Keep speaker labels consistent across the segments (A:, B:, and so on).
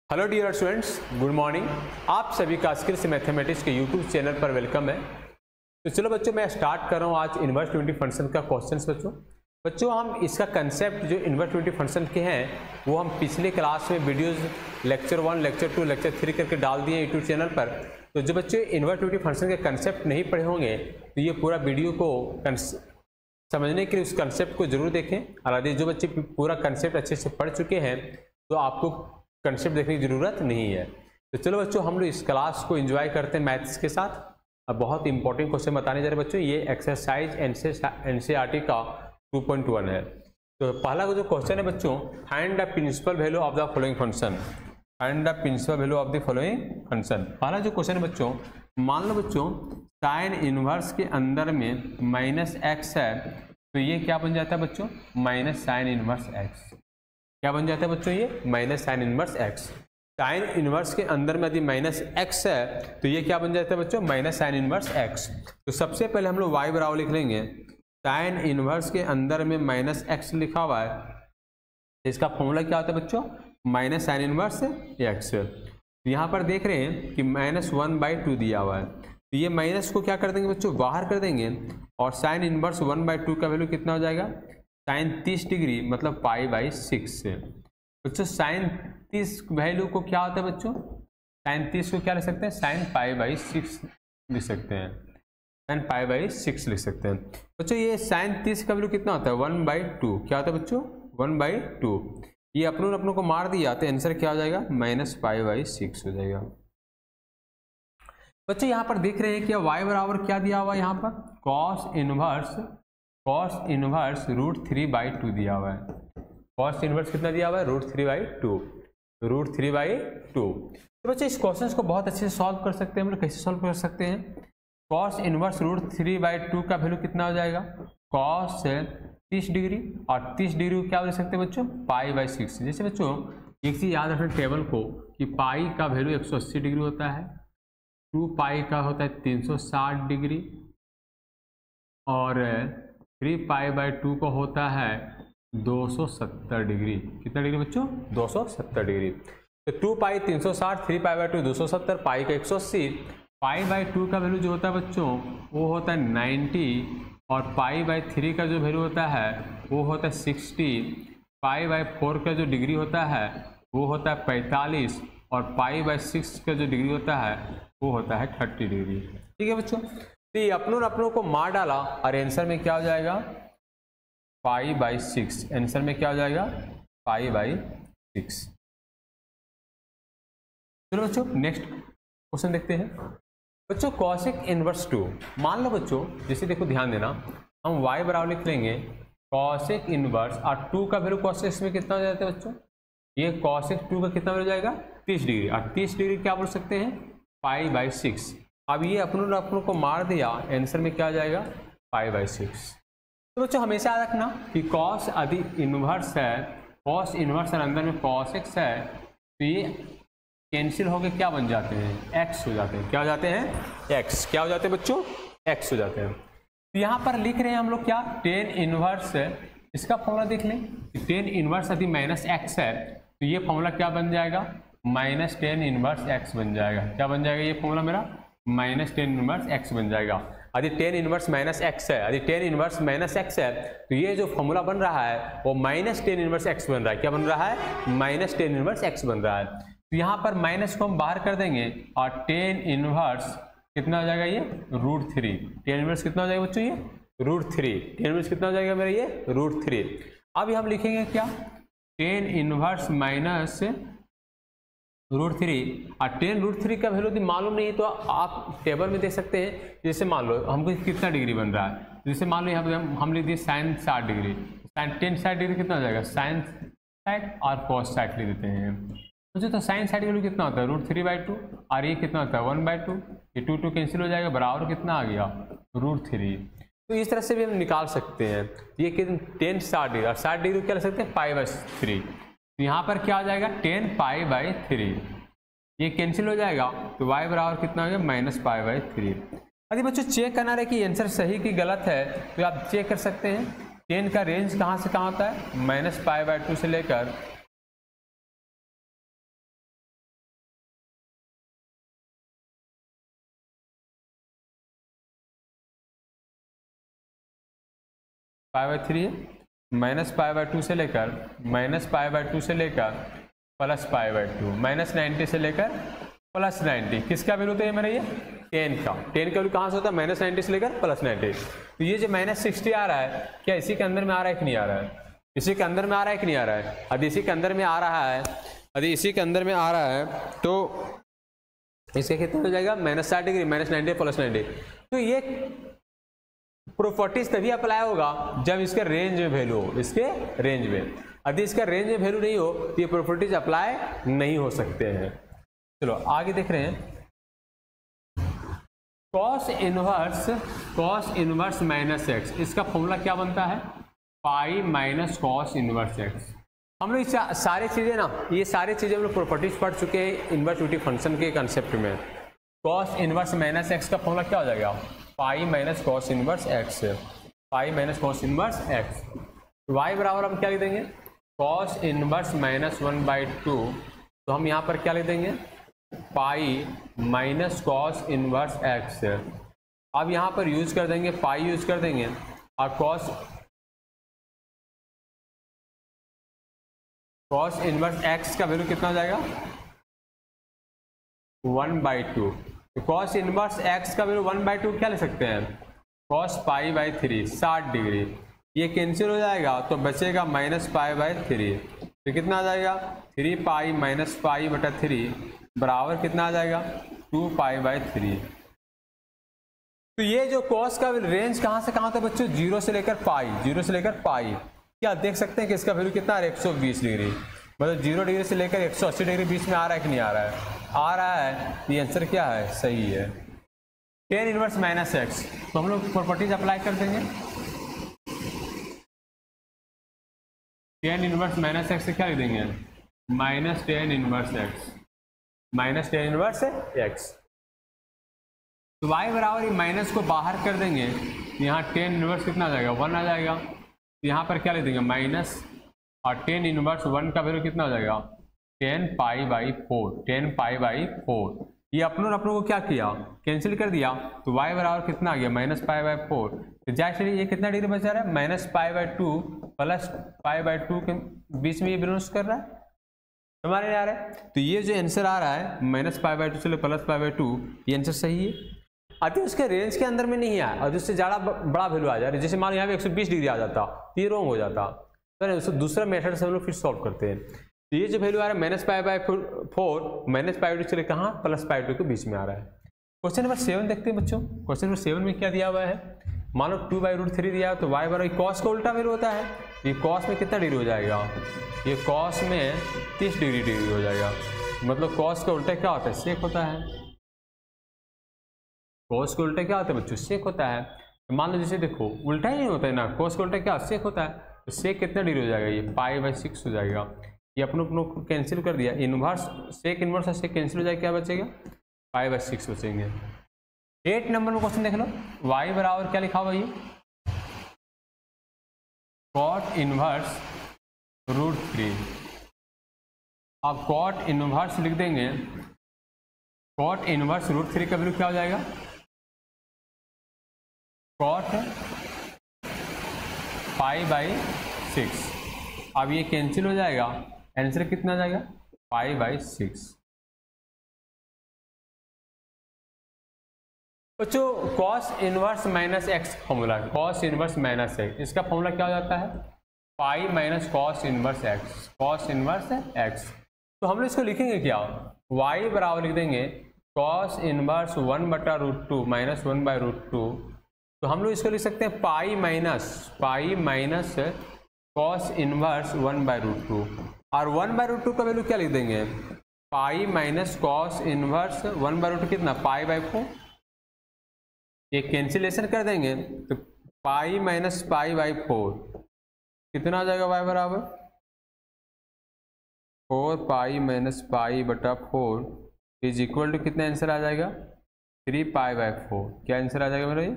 A: Hello dear students, good morning. आप सभी का स्किल्स मैथमेटिक्स के यूट्यूब चैनल पर वेलकम है। तो चलो बच्चों, मैं स्टार्ट कर रहा हूँ आज इनवर्स यूनिटी फंक्शन का क्वेश्चंस। बच्चों हम इसका कंसेप्ट जो इनवर्स यूनिटी फंक्शन के हैं वो हम पिछले क्लास में वीडियोस लेक्चर 1, लेक्चर 2, लेक्चर 3 करके डाल दिए यूट्यूब चैनल पर। तो जो बच्चे इनवर्स यूनिटी फंक्शन के कंसेप्ट नहीं पढ़े होंगे तो ये पूरा वीडियो को समझने के लिए उस कंसेप्ट को जरूर देखें। और जो बच्चे पूरा कंसेप्ट अच्छे से पढ़ चुके हैं तो आपको कंसेप्ट देखने की जरूरत नहीं है। तो चलो बच्चों, हम लोग इस क्लास को एंजॉय करते हैं मैथ्स के साथ। अब बहुत इंपॉर्टेंट क्वेश्चन बताने जा रहे हैं बच्चों। ये एक्सरसाइज एनसीईआरटी का 2.1 है। तो पहला जो क्वेश्चन है बच्चों, find the principal value of the following function. Find the principal value of the following function. पहला जो क्वेश्चन है बच्चों, मान लो बच्चों साइन इनवर्स के अंदर में माइनस एक्स है, तो ये क्या बन जाता है बच्चों? Minus sine inverse x. क्या बन जाता है बच्चों? ये minus sine inverse x. Sine inverse के अंदर में यदि माइनस एक्स है तो ये क्या बन जाता है बच्चों? Minus sine inverse x. तो सबसे पहले हम लोग वाई बराबर लिख लेंगे। साइन इनवर्स के अंदर में माइनस एक्स लिखा हुआ है, इसका फॉर्मूला क्या होता है बच्चों? Minus sine inverse x. यहाँ पर देख रहे हैं कि -1/2 दिया हुआ है, तो ये माइनस को क्या कर देंगे बच्चों? बाहर कर देंगे। और साइन इनवर्स 1/2 का वैल्यू कितना हो जाएगा? साइन 30 डिग्री मतलब π/6 से। बच्चों साइन 30 वैल्यू को क्या होता है बच्चों? साइन 30 को क्या लिख सकते हैं? साइन π/6 लिख सकते हैं। साइन π/6 लिख सकते हैं बच्चों। ये साइन 30 का वैल्यू कितना होता है? 1/2। क्या होता है बच्चों? 1/2। ये अपनों को मार दिया तो आंसर क्या हो जाएगा? -π/6 हो जाएगा। बच्चों यहाँ पर देख रहे हैं कि y बराबर क्या दिया हुआ है? यहाँ पर cos इनवर्स √3/2 दिया हुआ है। कॉस इनवर्स कितना दिया हुआ है? √3/2। तो बच्चे इस क्वेश्चन को बहुत अच्छे से सॉल्व कर सकते हैं। हम लोग कैसे सॉल्व कर सकते हैं? कॉस इनवर्स √3/2 का वैल्यू कितना हो जाएगा? कॉस 30 डिग्री, और 30 डिग्री को क्या बोल सकते हैं बच्चों? π/6। जैसे बच्चों एक चीज याद रखें टेबल को कि पाई का वैल्यू 180 डिग्री होता है, 2π का होता है 360 डिग्री, और 3π/2 को होता है 270 डिग्री। कितना डिग्री बच्चों? 270 डिग्री। तो 2π 360, 3π/2 270, पाई का 180। π/2 का वैल्यू जो होता है बच्चों वो होता है 90, और π/3 का जो वैल्यू होता है वो होता है 60। π/4 का जो डिग्री होता है वो होता है 45, और π/6 का जो डिग्री होता है वो होता है 30 डिग्री। ठीक है बच्चों, तो ये अपनों को मार डाला और आंसर में क्या हो जाएगा? π/6। आंसर में क्या हो जाएगा? π/6। चलो बच्चों नेक्स्ट क्वेश्चन देखते हैं। बच्चों कॉसेक इनवर्स 2। मान लो बच्चों, जैसे देखो ध्यान देना, हम y बराबर लिख लेंगे कॉसेक इनवर्स, और 2 का वैल्यू कॉसेक में कितना हो जाता है बच्चों? ये कॉसेक 2 का कितना वैल्यू जाएगा? 30 डिग्री, और 30 डिग्री क्या बोल सकते हैं? π/6। अब ये अपनों को मार दिया, आंसर में क्या आ जाएगा? π/6। तो बच्चों हमेशा याद रखना कि कॉस यदि इनवर्स है, कॉस इनवर्स और अंदर में कॉस एक्स है, तो ये कैंसिल होकर क्या बन जाते हैं? एक्स हो जाते हैं। क्या हो जाते हैं? एक्स। क्या हो जाते हैं बच्चों? एक्स हो जाते हैं। तो यहाँ पर लिख रहे हैं हम लोग क्या? टेन इनवर्स है। इसका फॉर्मूला देख लें, टेन इनवर्स यदि -x है तो ये फॉर्मूला क्या बन जाएगा? -10 इनवर्स x बन जाएगा। क्या बन जाएगा ये फॉर्मूला मेरा? -10 इनवर्स x बन जाएगा। यदि 10 इनवर्स -x है, यदि 10 इनवर्स -x है तो ये जो फॉर्मूला बन रहा है वो -10 इनवर्स x बन रहा है। क्या बन रहा है? -10 इनवर्स x बन रहा है। तो यहाँ पर माइनस को हम बाहर कर देंगे, और 10 इनवर्स कितना हो जाएगा? ये √3। 10 इनवर्स कितना हो जाएगा बच्चों? ये √3। 10 इनवर्स कितना हो जाएगा मेरा? ये √3। अब हम लिखेंगे क्या? 10 इनवर्स माइनस √3, और 10 √3 का वैल्यू यदि मालूम नहीं तो आप टेबल में देख सकते हैं। जैसे मान लो हमको कितना डिग्री बन रहा है, जैसे मान लो यहाँ पे हम लिख दिए साइन 60 डिग्री, साइन 10 60 डिग्री कितना हो जाएगा? साइन 60 और cos 60 लिख देते हैं। तो साइन 60 वैल्यू कितना होता है? √3/2, और ये कितना होता है? 1/2। ये 2 कैंसिल हो जाएगा, बराबर कितना आ गया? √3। तो इस तरह से भी हम निकाल सकते हैं। ये कितना? 10 60 डिग्री, और 60 डिग्री क्या लिख सकते हैं? π/3। तो यहाँ पर क्या आ जाएगा? 10 π/3। ये कैंसिल हो जाएगा, तो y बराबर कितना हो गया? -π/3। यदि बच्चों चेक करना रहे कि आंसर सही कि गलत है तो आप चेक कर सकते हैं। 10 का रेंज कहाँ से कहाँ होता है? -π/2 से लेकर पाई बाई 3 है, माइनस पाई बाई 2 से लेकर माइनस पाई बाई 2 से लेकर प्लस पाई बाई 2, माइनस 90 से लेकर प्लस 90। किसका वैल्यू होता है मेरा ये 10 का वैल्यू कहाँ से होता है माइनस 90 से लेकर प्लस 90। तो ये जो माइनस 60 आ रहा है क्या इसी के अंदर में आ रहा है कि नहीं आ रहा है, इसी के अंदर में आ रहा है कि नहीं आ रहा है। यदि इसी के अंदर में आ रहा है, यदि इसी के अंदर में आ रहा है तो इसका कितना हो जाएगा माइनस 60 डिग्री, माइनस 90 प्लस 90। तो ये प्रॉपर्टीज तभी अप्लाई होगा जब इसके रेंज में वैल्यू हो, इसके रेंज में। यदि इसका रेंज में वैल्यू नहीं हो तो ये प्रॉपर्टीज अप्लाई नहीं हो सकते हैं। चलो आगे देख रहे हैं, कॉस इनवर्स माइनस एक्स, इसका फॉर्मूला क्या बनता है पाई माइनस कॉस इनवर्स एक्स। हम लोग सारी चीज़ें ना, ये सारी चीज़ें हम लोग प्रॉपर्टीज पढ़ चुके हैं इनवर्स यूनिटी फंक्शन के कंसेप्ट में। कॉस इनवर्स माइनस एक्स का फॉर्मूला क्या हो जाएगा pi minus cos inverse x, pi minus cos inverse x. Y बराबर हम क्या लिख देंगे कॉस इनवर्स माइनस 1/2, तो हम यहाँ पर क्या लिख देंगे पाई माइनस कॉस इनवर्स एक्स। अब यहाँ पर यूज कर देंगे पाई यूज कर देंगे और कॉस इनवर्स एक्स का वैल्यू कितना हो जाएगा 1/2। तो कॉस इनवर्स एक्स का वैल्यू 1/2 क्या ले सकते हैं कॉस पाई बाई 3 60 डिग्री। ये कैंसिल हो जाएगा तो बचेगा माइनस पाई बाई 3। तो कितना आ जाएगा 3 पाई माइनस पाई बटा 3 बराबर कितना आ जाएगा 2 पाई बाई 3। तो ये जो कॉस का रेंज कहाँ से कहाँ तक बच्चों 0 से लेकर पाई, 0 से लेकर पाई। क्या देख सकते हैं कि इसका वैल्यू कितना है 120 डिग्री, मतलब 0 डिग्री से लेकर 180 डिग्री बीच में आ रहा है कि नहीं आ रहा है, आ रहा है। ये आंसर क्या है सही है tan इनवर्स माइनस एक्स। तो हम लोग प्रॉपर्टीज अप्लाई कर देंगे, tan इनवर्स माइनस एक्स से क्या लिख देंगे minus tan inverse x, minus tan inverse x. तो y बराबर ये माइनस को बाहर कर देंगे, यहाँ tan इनवर्स कितना आ जाएगा 1 आ जाएगा। यहाँ पर क्या लिख देंगे माइनस और tan इनवर्स 1 का वैल्यू कितना हो जाएगा 10 पाई बाई 4, 10 पाई बाई 4। ये अपनों को क्या किया कैंसिल कर दिया, तो y बराबर कितना आ गया माइनस पाई बाई 4। तो जैसे ये कितना डिग्री बचा रहा है minus pi by 2 plus pi by 2 के बीच में ये बिलोंग्स कर रहा है, हमारे यहाँ आ रहा है। तो ये जो आंसर आ रहा है माइनस पाई बाई 2 से प्लस पाई बाई 2, ये आंसर सही है। अति उसके रेंज के अंदर में नहीं आया और जिससे ज़्यादा बड़ा वैल्यू आ जाए, जैसे मान लो यहाँ पे 120 डिग्री आ जाता तो ये रॉन्ग हो जाता। तो दूसरा मेथड से हम लोग फिर सॉल्व करते हैं। तो ये जो वैल्यू आ रहा है minus pi by 4 minus pi 2 चले कहाँ प्लस पाई 2 के बीच में आ रहा है। क्वेश्चन नंबर 7 देखते हैं बच्चों। क्वेश्चन नंबर 7 में क्या दिया हुआ है, मान लो 2/√3 दिया है, तो y बराबर कॉस का उल्टा वैल्यू होता है। ये कॉस में कितना डिग्री हो जाएगा, ये कॉस में 30 डिग्री हो जाएगा। मतलब कॉस का उल्टा क्या होता है सेक होता है। कॉस का उल्टा क्या होता है बच्चों सेक होता है। तो मान लो जैसे देखो उल्टा ही नहीं होता है ना, कॉस का उल्टा क्या सेक होता है। तो सेक कितना डिग्री हो जाएगा, ये पाई बाई 6 हो जाएगा। ये अपनों को कैंसिल कर दिया, इनवर्स सेक इनवर्स से कैंसिल हो जाएगा, क्या बचेगा पाई बाई 6 बचेंगे। 8 नंबर में क्वेश्चन देख लो, y बराबर क्या लिखा हुआ ये कॉट इनवर्स √3। अब कॉट इनवर्स लिख देंगे, कॉट इनवर्स √3 का वैल्यू क्या हो जाएगा कॉट पाई बाई 6। अब ये कैंसिल हो जाएगा, आंसर कितना आ जाएगा पाई बाई 6। बच्चों cos inverse minus x formula, cos inverse minus x, इसका फॉर्मूला क्या हो जाता है पाई minus cos inverse x, cos inverse x. तो हम लोग इसको लिखेंगे क्या y बराबर लिख देंगे कॉस इनवर्स 1/√2 माइनस 1/√2। तो हम लोग इसको लिख सकते हैं पाई माइनस कॉस इनवर्स 1/√2 और 1/√2 का वैल्यू क्या लिख देंगे पाई माइनस कॉस इनवर्स 1/√2 कितना पाई बाई 4। ये कैंसिलेशन कर देंगे तो पाई माइनस पाई बाई 4 कितना आ जाएगा y बराबर 4 पाई माइनस पाई बटा 4 इज इक्वल टू कितना आंसर आ जाएगा 3 पाई बाई 4। क्या आंसर आ जाएगा मेरा ये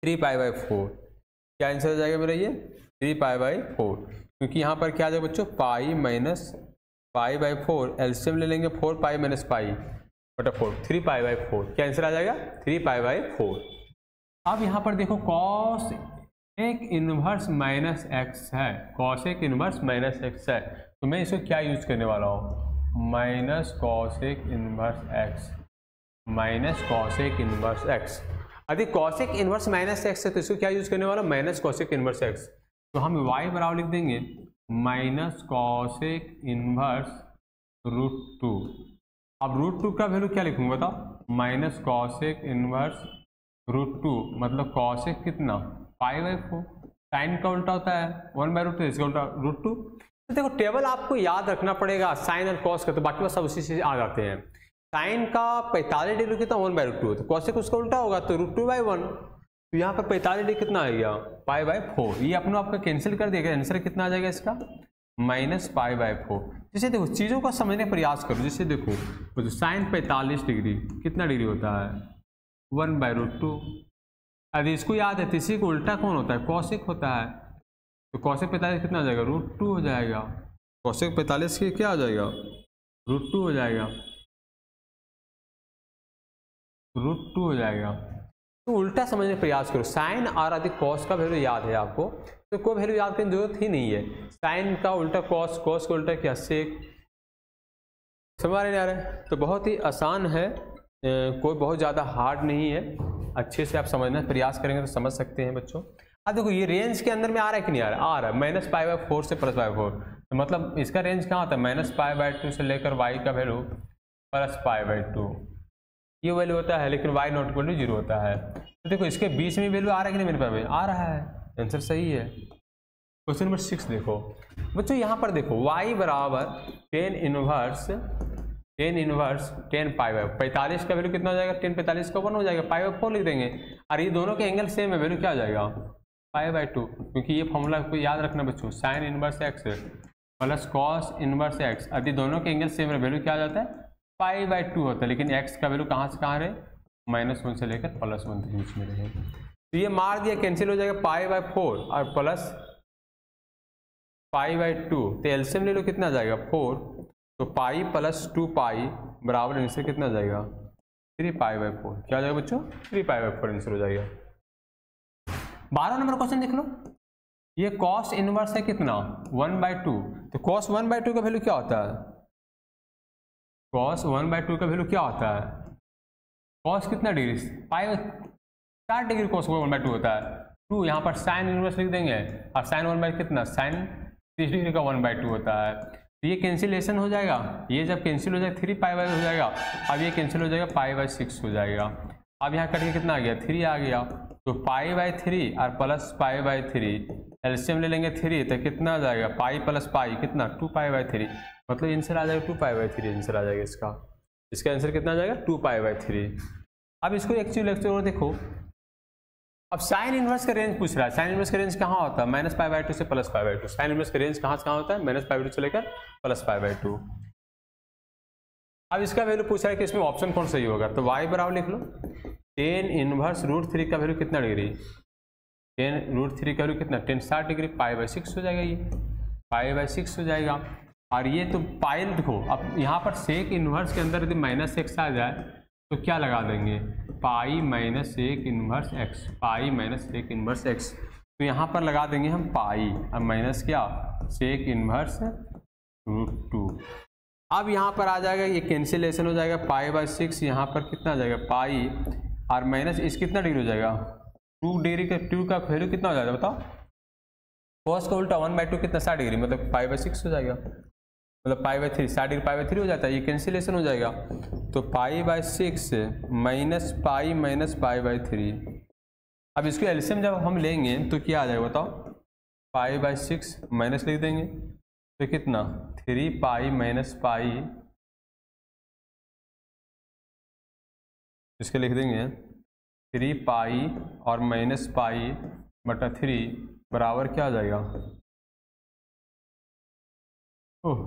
A: 3 पाई बाई 4। क्या आंसर आ जाएगा मेरा ये 3 पाई बाई 4, क्योंकि यहाँ पर क्या आ जाएगा बच्चों pi minus pi by 4, LCM ले लेंगे 4 पाई माइनस पाई बटा 4, 3 पाई बाई 4। क्या आंसर आ जाएगा 3 पाई बाई 4। अब यहाँ पर देखो कॉस एक इनवर्स माइनस एक्स है, कॉसेक इनवर्स माइनस एक्स है, तो मैं इसको क्या यूज करने वाला हूँ, minus cosec inverse x, minus cosec inverse x. यदि कॉसेक इनवर्स माइनस एक्स है तो इसको क्या यूज करने वाला, माइनस कॉसेक इनवर्स एक्स। तो हम y बराबर लिख देंगे माइनस कॉसेक इनवर्स √2। अब √2 का वैल्यू क्या लिखूंगा बताओ, माइनस कॉसेक इनवर्स √2, मतलब कॉसेक कितना, π/4। साइन का उल्टा होता है 1/√2, इसका उल्टा √2। तो देखो टेबल आपको याद रखना पड़ेगा, साइन और कॉस का, तो बाकी बस सब उसी से आ जाते हैं। साइन का 45 डिग्री कितना 1/√2, तो कॉसेक उसका उल्टा होगा तो √2/1। तो यहाँ पर 45 डिग्री कितना आ गया, π/4। ये अपना आपका कैंसिल कर देगा, आंसर कितना आ जाएगा इसका, माइनस π/4। जैसे देखो चीज़ों को समझने का प्रयास करो, जैसे देखो तो साइन 45 डिग्री कितना डिग्री होता है, 1/√2। यदि इसको याद है तो इसी को उल्टा कौन होता है, कॉसेक होता है। तो कॉसेक 45 कितना हो जाएगा, √2 हो जाएगा। कॉसेक 45 के क्या हो जाएगा, √2 हो जाएगा, √2 हो जाएगा। तो उल्टा समझने का प्रयास करो। साइन और यदि कॉस का वैल्यू याद है आपको तो कोई वैल्यू याद करने की जरूरत ही नहीं है। साइन का उल्टा कॉस, कॉस का उल्टा क्या सेक, समझ नहीं आ रहा है। तो बहुत ही आसान है, कोई बहुत ज़्यादा हार्ड नहीं है। अच्छे से आप समझने का प्रयास करेंगे तो समझ सकते हैं बच्चों। अब देखो ये रेंज के अंदर में आ रहा है कि नहीं आ रहा, आ रहा है माइनस π/4 से प्लस π/4। तो मतलब इसका रेंज कहाँ आता है, माइनस π/2 से लेकर y का वैल्यू प्लस π/2, ये वैल्यू होता है। लेकिन y नॉट इक्वल टू 0 होता है। तो देखो इसके बीच में वैल्यू आ रहा है कि नहीं मेरे पास, आ रहा है, आंसर सही है। क्वेश्चन नंबर 6 देखो बच्चों, यहाँ पर देखो y बराबर टेन इनवर्स 10 π/4। 45 का वैल्यू कितना हो जाएगा, 10 45 का 1 हो जाएगा, π/4 लिख देंगे। और ये दोनों के एंगल सेम है, वैल्यू क्या आ जाएगा, π/2। क्योंकि ये फॉर्मूला को याद रखना बच्चों, sine inverse x plus cos inverse x, यदि दोनों के एंगल सेम है वैल्यू क्या आ जाता है, π/2 होता है। लेकिन x का वैल्यू कहाँ से कहाँ रहे, -1 से लेकर +1 तक बीच में रहे। तो ये मार दिया, कैंसिल हो जाएगा, π/4 और प्लस π/2। तो एलसीएम ले लो, कितना आ जाएगा 4। तो पाई प्लस 2π बराबर आंसर कितना आ जाएगा, 3π/4। क्या आ जाएगा बच्चों, 3π/4 आंसर हो जाएगा। 12 नंबर क्वेश्चन देख लो, ये कॉस इनवर्स है कितना 1/2। तो कॉस 1/2 का वैल्यू क्या होता है, कॉस 1/2 का वैल्यू क्या होता है, कॉस कितना डिग्री, 60 डिग्री कॉस 1/2 होता है। 2 यहाँ पर साइन इनवर्स लिख देंगे, और साइन 1/2 कितना, साइन 30 डिग्री का 1/2 होता है। तो ये कैंसिलेशन हो जाएगा, ये जब कैंसिल हो जाएगा 3π/2 हो जाएगा। अब ये कैंसिल हो जाएगा, π/6 हो जाएगा। अब यहाँ कट के कितना आ गया, 3 आ गया। तो π/3 और प्लस π/3 एलसीएम ले लेंगे 3, तो कितना आ जाएगा, पाई प्लस पाई कितना 2π/3, मतलब आंसर आ जाएगा 2π/3 आंसर आ जाएगा इसका। इसका आंसर कितना आ जाएगा 2π/3। अब इसको एक चीज लेक्चर और देखो, अब साइन इनवर्स का रेंज पूछ रहा है। साइन इनवर्स का रेंज कहाँ होता है, -π/2 से +π/2। साइन इनवर्स का रेंज कहाँ से कहाँ होता है, -π/2 से लेकर +π/2। अब इसका वैल्यू पूछ रहा है कि इसमें ऑप्शन कौन सही होगा। तो y बराबर लिख लो 10 इनवर्स √3 का वैल्यू कितना डिग्री, 10 √3 का वैल्यू कितना 10 60 डिग्री, π/6 हो जाएगा, ये π/6 हो जाएगा। और ये तो पाई देखो, अब यहाँ पर सेक इनवर्स के अंदर यदि -x आ जाए तो क्या लगा देंगे, पाई -1 इनवर्स x, पाई -1 इनवर्स x। तो यहाँ पर लगा देंगे हम पाई, अब माइनस क्या सेक इनवर्स √2। अब यहाँ पर आ जाएगा, ये कैंसिलेशन हो जाएगा, π/6 यहाँ पर कितना आ जाएगा पाई, और माइनस इस कितना डिग्री हो जाएगा 2 डिग्री का, 2 का वैल्यू कितना हो जाएगा बताओ, कॉस का उल्टा 1/2 कितना 60 डिग्री, मतलब π/6 हो जाएगा, मतलब π/3 60 डिग्री π/3 हो जाता है, ये कैंसिलेशन हो जाएगा। तो π/6 माइनस पाई माइनस π/3। अब इसको एलसीएम जब हम लेंगे तो क्या आ जाएगा बताओ, π/6 माइनस लिख देंगे तो कितना 3π माइनस पाई, इसके लिख देंगे 3π और माइनस पाई बटा 3 बराबर क्या आ जाएगा, ओह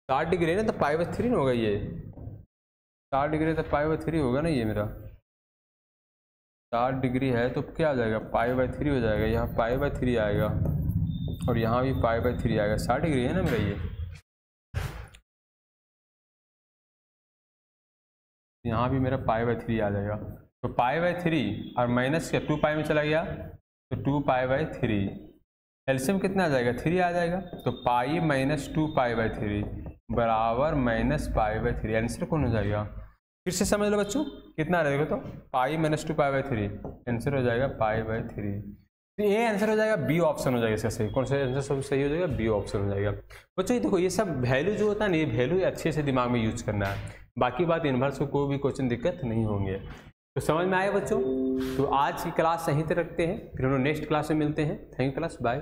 A: 60 डिग्री है ना, तो π/3 होगा, ये 60 डिग्री तो π/3 होगा ना, ये मेरा 60 डिग्री है तो क्या आ जाएगा π/3 हो जाएगा, यहाँ π/3 आएगा और यहाँ भी π/3 आएगा, 60 डिग्री है ना मेरा ये, यहाँ भी मेरा π/3 आ जाएगा। तो π/3 और माइनस क्या 2π में चला गया तो 2π/3, एलसीएम कितना आ जाएगा 3 आ जाएगा, तो पाई माइनस 2π/3 बराबर माइनस π/3, आंसर कौन हो जाएगा? फिर से समझ लो बच्चों कितना रहेगा, तो पाई माइनस 2π/3 आंसर हो जाएगा π/3। तो ये आंसर हो जाएगा बी ऑप्शन हो जाएगा इसका सही। कौन सा आंसर सब सही हो जाएगा? बी ऑप्शन हो जाएगा। बच्चों देखो ये सब वैल्यू जो होता है ना, ये वैल्यू अच्छे से दिमाग में यूज करना है, बाकी बात इन्वर्स को कोई भी क्वेश्चन दिक्कत नहीं होंगे। तो समझ में आया बच्चों? तो आज की क्लास यहीं तक रखते हैं, फिर हम लोग नेक्स्ट क्लास में मिलते हैं। Thank you class, bye.